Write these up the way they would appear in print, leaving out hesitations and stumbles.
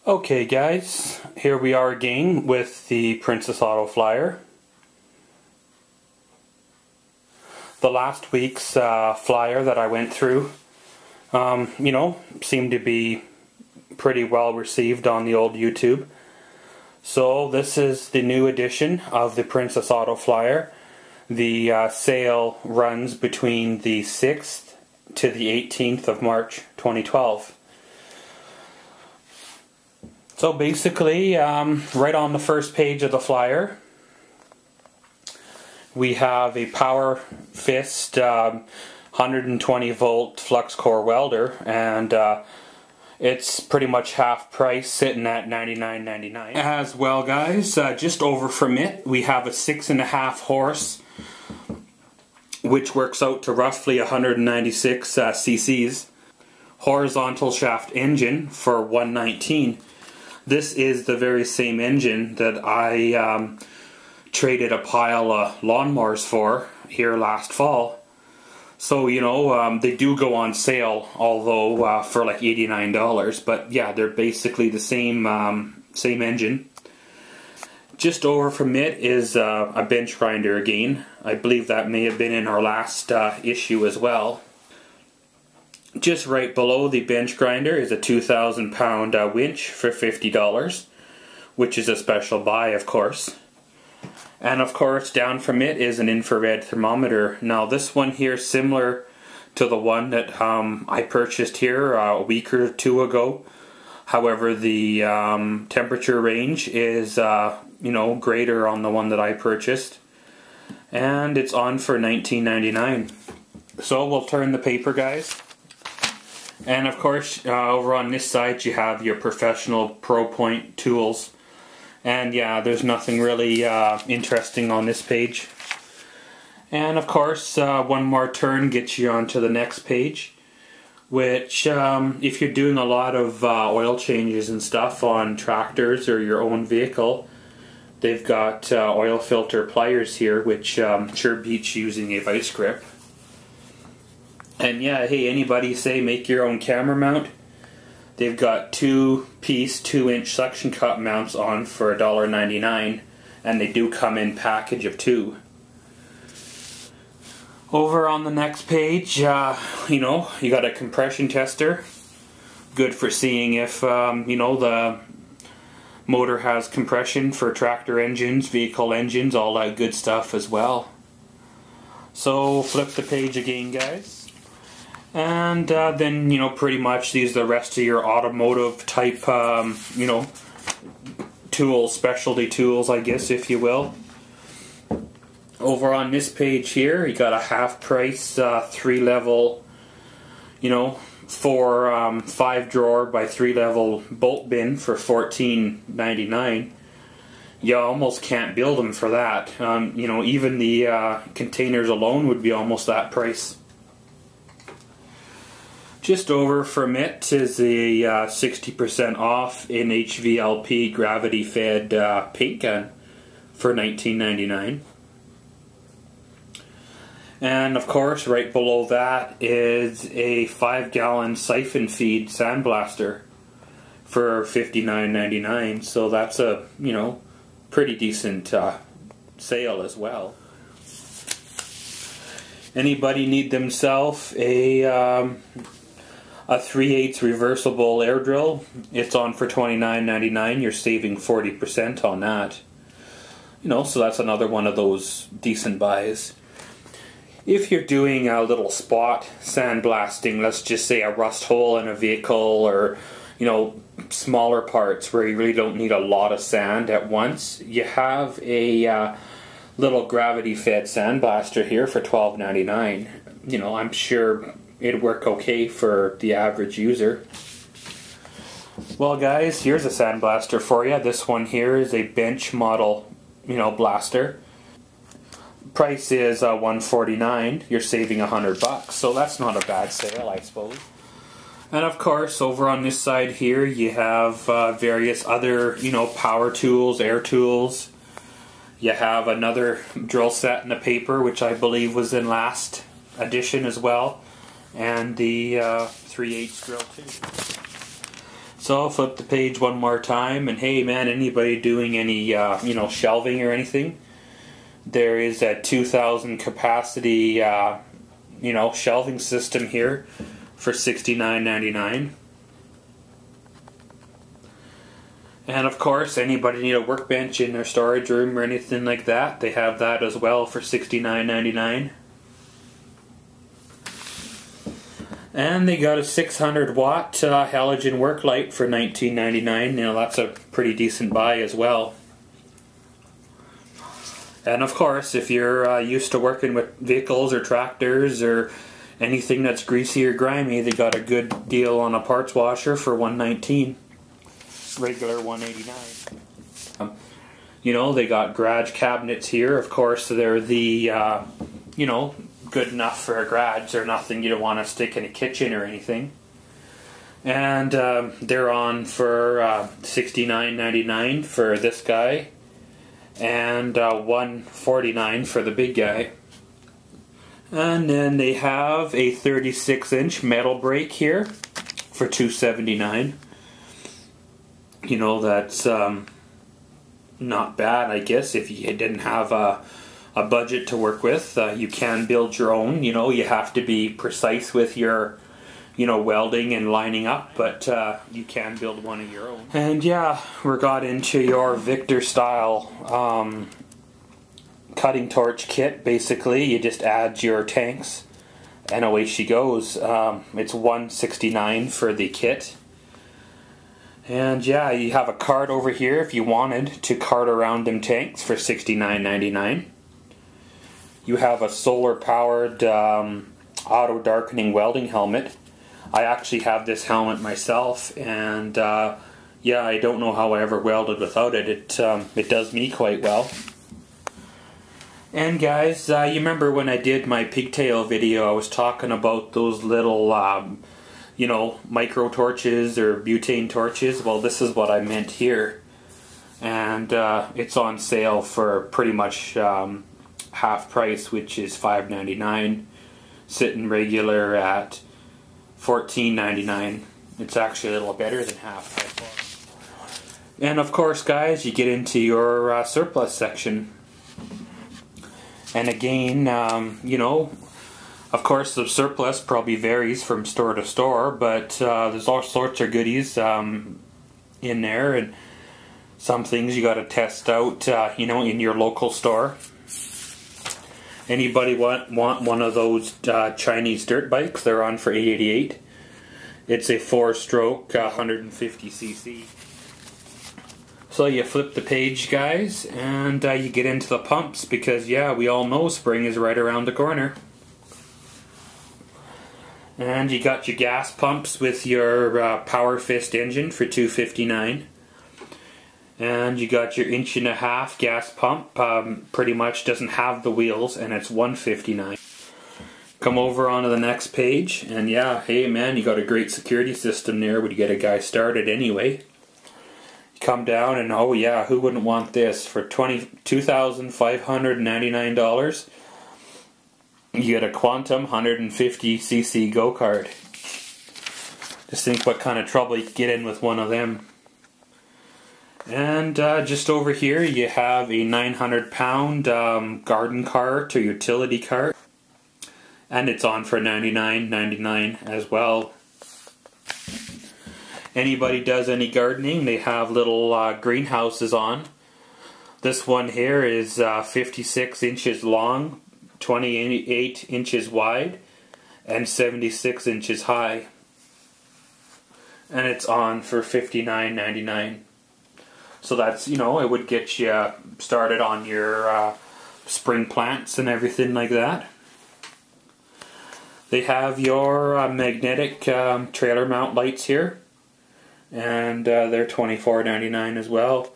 Okay guys, here we are again with the Princess Auto Flyer. The last week's flyer that I went through, seemed to be pretty well received on the old YouTube. So this is the new edition of the Princess Auto Flyer. The sale runs between the 6th to the 18th of March 2012. So basically, right on the first page of the flyer, we have a Power Fist 120 volt flux core welder, and it's pretty much half price, sitting at $99.99. As well, guys, just over from it, we have a 6.5 horse, which works out to roughly 196 cc's, horizontal shaft engine for $119. This is the very same engine that I traded a pile of lawnmowers for here last fall. So, they do go on sale, although for like $89. But yeah, they're basically the same engine. Just over from it is a bench grinder again. I believe that may have been in our last issue as well. Just right below the bench grinder is a 2,000 pound winch for $50, which is a special buy, of course. And of course, down from it is an infrared thermometer. Now this one here is similar to the one that I purchased here a week or two ago. However, the temperature range is greater on the one that I purchased, and it's on for $19.99. So we'll turn the paper, guys. And of course, over on this side you have your professional Pro Point tools. And yeah, there's nothing really interesting on this page. And of course, one more turn gets you onto the next page, which if you're doing a lot of oil changes and stuff on tractors or your own vehicle, they've got oil filter pliers here, which sure beats using a vice grip. And yeah, hey, anybody say make your own camera mount? They've got 2-piece 2-inch suction cup mounts on for $1.99, and they do come in package of 2. Over on the next page, you got a compression tester, good for seeing if the motor has compression for tractor engines, vehicle engines, all that good stuff as well. So flip the page again, guys. And then, pretty much these are the rest of your automotive type, tools, specialty tools, I guess, if you will. Over on this page here, you got a half price 3-level, 5-drawer by 3-level bolt bin for $14.99. You almost can't build them for that. Even the containers alone would be almost that price. Just over from it is a 60% off in HVLP gravity-fed paint gun for $19.99. And of course, right below that is a 5-gallon siphon feed sandblaster for $59.99. So that's a pretty decent sale as well. Anybody need themselves a 3/8 reversible air drill? It's on for $29.99. You're saving 40% on that. So that's another one of those decent buys. If you're doing a little spot sandblasting, let's just say a rust hole in a vehicle, or smaller parts where you really don't need a lot of sand at once, you have a little gravity-fed sandblaster here for $12.99. I'm sure it'd work okay for the average user. Well, guys, here's a sandblaster for you. This one here is a bench model, blaster. Price is $149. You're saving $100, so that's not a bad sale, I suppose. And of course, over on this side here, you have various other, power tools, air tools. You have another drill set in the paper, which I believe was in last edition as well. And the 3/8 drill too. So I'll flip the page one more time, and hey man, anybody doing any shelving or anything, there is a 2,000 capacity shelving system here for $69.99. And of course, anybody need a workbench in their storage room or anything like that, they have that as well for $69.99. And they got a 600 watt halogen work light for $19.99. That's a pretty decent buy as well. And of course, if you're used to working with vehicles or tractors or anything that's greasy or grimy, they got a good deal on a parts washer for $119. Regular $189. They got garage cabinets here. Of course, they're the good enough for a garage. They're nothing you don't want to stick in a kitchen or anything. And they're on for $69.99 for this guy, and $149 for the big guy. And then they have a 36-inch metal brake here for $279. That's not bad, I guess, if you didn't have a budget to work with. You can build your own. You have to be precise with your welding and lining up, but you can build one of your own. And yeah, we got into your Victor style cutting torch kit. Basically, you just add your tanks and away she goes. It's $169 for the kit. And yeah, you have a cart over here if you wanted to cart around them tanks for $69.99. You have a solar powered auto darkening welding helmet. I actually have this helmet myself, and yeah, I don't know how I ever welded without it. It does me quite well. And guys, you remember when I did my pigtail video, I was talking about those little micro torches or butane torches. Well, this is what I meant here, and it's on sale for pretty much half price, which is $5.99, sitting regular at $14.99. It's actually a little better than half price. And of course, guys, you get into your surplus section, and again, of course, the surplus probably varies from store to store, but there's all sorts of goodies in there, and some things you got to test out, in your local store. Anybody want one of those Chinese dirt bikes? They're on for $888. It's a 4-stroke, 150cc. So you flip the page, guys, and you get into the pumps, because yeah, we all know spring is right around the corner. And you got your gas pumps with your Power Fist engine for $259. And you got your 1.5-inch gas pump, pretty much doesn't have the wheels, and it's $159. Come over onto the next page, and yeah, hey man, you got a great security system there when you get a guy started anyway. You come down, and oh yeah, who wouldn't want this? For $2,599, you get a Quantum 150cc go-kart. Just think what kind of trouble you could get in with one of them. And just over here you have a 900-pound garden cart or utility cart, and it's on for $99.99 as well. Anybody does any gardening, they have little greenhouses on. This one here is 56 inches long, 28 inches wide, and 76 inches high. And it's on for $59.99. So that's, it would get you started on your spring plants and everything like that. They have your magnetic trailer mount lights here, and they're $24.99 as well.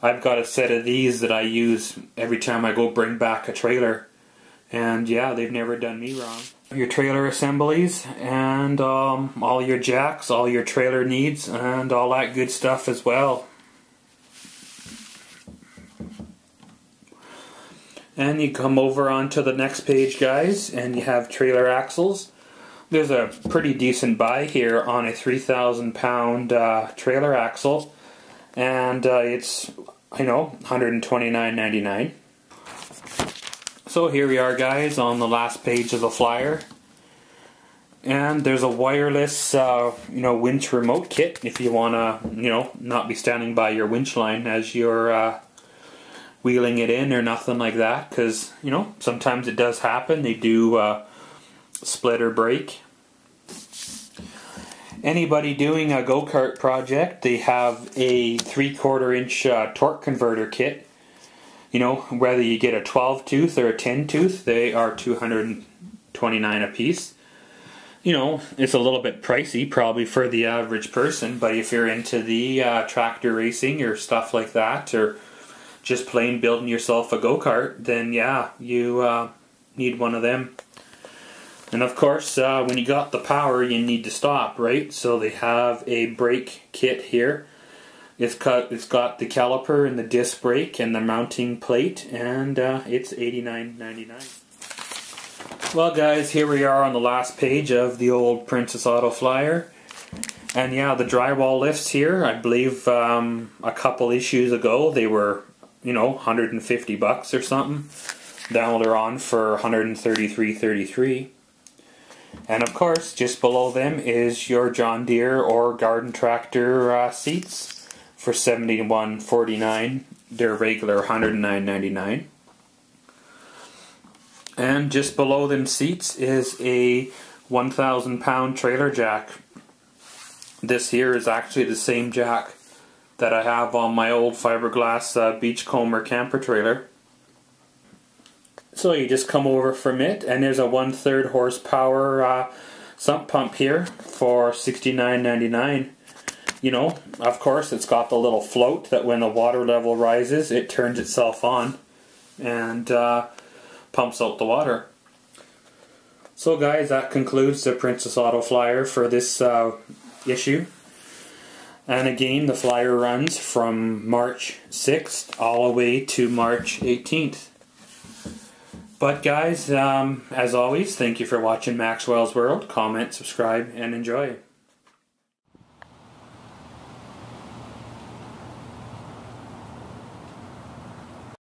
I've got a set of these that I use every time I go bring back a trailer, and yeah, they've never done me wrong. Your trailer assemblies, and all your jacks, all your trailer needs, and all that good stuff as well. And you come over onto the next page, guys, and you have trailer axles. there's a pretty decent buy here on a 3,000 pound trailer axle, and it's, you know, $129.99. So here we are, guys, on the last page of the flyer, and there's a wireless you know, winch remote kit if you want to, you know, not be standing by your winch line as you're wheeling it in or nothing like that, because, you know, sometimes it does happen. They do split or break. Anybody doing a go-kart project, they have a 3/4 inch torque converter kit. You know, whether you get a 12 tooth or a 10 tooth, they are $229 a piece. You know, it's a little bit pricey probably for the average person, but if you're into the tractor racing or stuff like that, or just plain building yourself a go-kart, then yeah, you need one of them. And of course, when you got the power, you need to stop, right? So they have a brake kit here. It's got the caliper and the disc brake and the mounting plate, and it's $89.99. Well, guys, here we are on the last page of the old Princess Auto flyer. And yeah, the drywall lifts here, I believe a couple issues ago, they were, you know, $150 or something. Now they're on for $133.33. And of course, just below them is your John Deere or garden tractor seats for $71.49. They're regular $109.99. And just below them seats is a 1,000 pound trailer jack. This here is actually the same jack that I have on my old fiberglass beachcomber camper trailer. So you just come over from it, and there's a 1/3 horsepower sump pump here for $69.99. You know, of course, it's got the little float that when the water level rises, it turns itself on and pumps out the water. So guys, that concludes the Princess Auto flyer for this issue. And again, the flyer runs from March 6th all the way to March 18th. But guys, as always, thank you for watching Maxwell's World. Comment, subscribe, and enjoy.